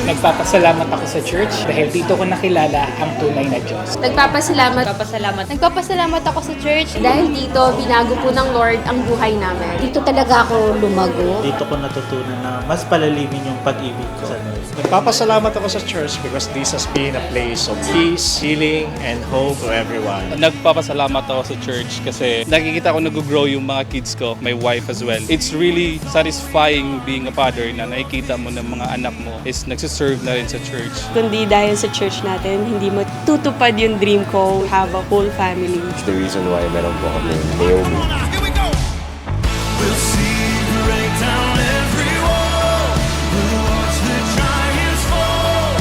Nagpapasalamat ako sa church dahil dito ko nakilala ang tunay na Diyos. Nagpapasalamat ako sa church dahil dito binago po ng Lord ang buhay namin. Dito talaga ako lumago. Dito ko natutunan na mas palalimin yung pag-ibig ko sa Lord. Nagpapasalamat ako sa church because this has been a place of peace, healing, and hope to everyone. Nagpapasalamat ako sa church kasi nakikita ko nag-grow yung mga kids ko, my wife as well. It's really satisfying being a father na nakikita mo ng mga anak mo is nagsiserve na rin sa church. Kundi dahil sa church natin, hindi mo tutupad yung dream ko, have a whole family. It's the reason why meron po kami Naomi. We'll see you break down every wall. We'll watch the giants fall.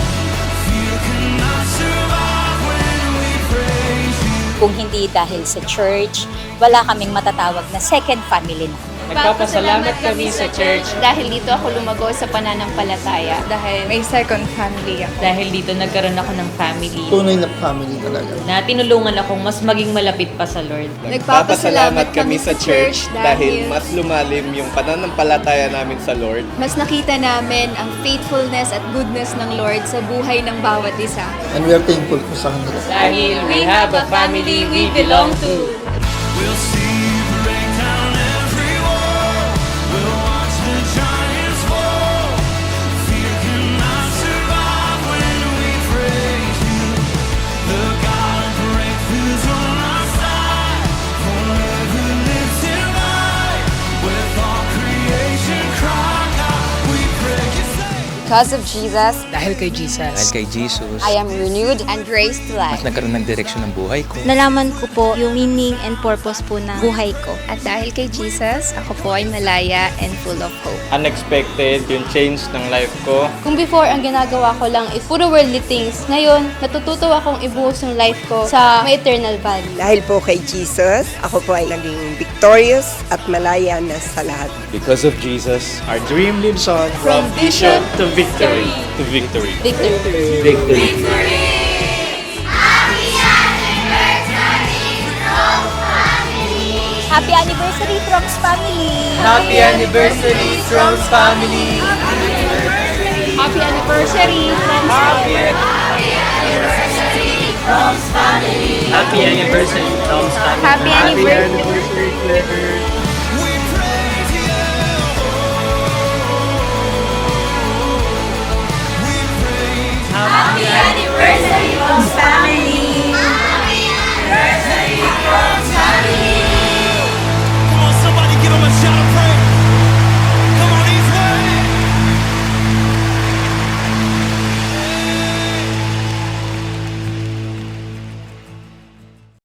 Fear cannot survive when we praise you. Kung hindi dahil sa church, wala kaming matatawag na second family na. Nagpapasalamat kami sa church dahil dito ako lumago sa pananampalataya. Dahil may second family ako. Dahil dito nagkaroon ako ng family Tunay na family talaga. na tinulungan akong mas maging malapit pa sa Lord. Nagpapasalamat kami sa church dahil mas lumalim yung pananampalataya namin sa Lord. mas nakita namin ang faithfulness at goodness ng Lord sa buhay ng bawat isa. And we are thankful po sa kanila. Dahil we have a family we belong to. We'll see you break down every wall. We'll watch the giants fall. Fear cannot survive when we praise you. The God of breakthroughs on our side. Forever lifted high. With all creation crying out, we pray you say. Because of Jesus, Dahil kay Jesus. Dahil kay Jesus, I am renewed and raised to life. mas nagkaroon ng direksyon ng buhay ko. Nalaman ko po yung meaning and purpose po ng buhay ko. At dahil kay Jesus, ako po ay malaya and full of hope. Unexpected yung change ng life ko. Kung before, ang ginagawa ko lang is puro worldly things, ngayon, natututo akong ibuhos yung life ko sa may eternal value. Dahil po kay Jesus, ako po ay naging victorious at malaya na sa lahat. Because of Jesus, Our dream lives on From vision To victory. To victory. Victory. victory. Happy anniversary, Troms family! Happy anniversary, Strong Family! Happy anniversary! Happy anniversary, Tom's Family! Happy anniversary!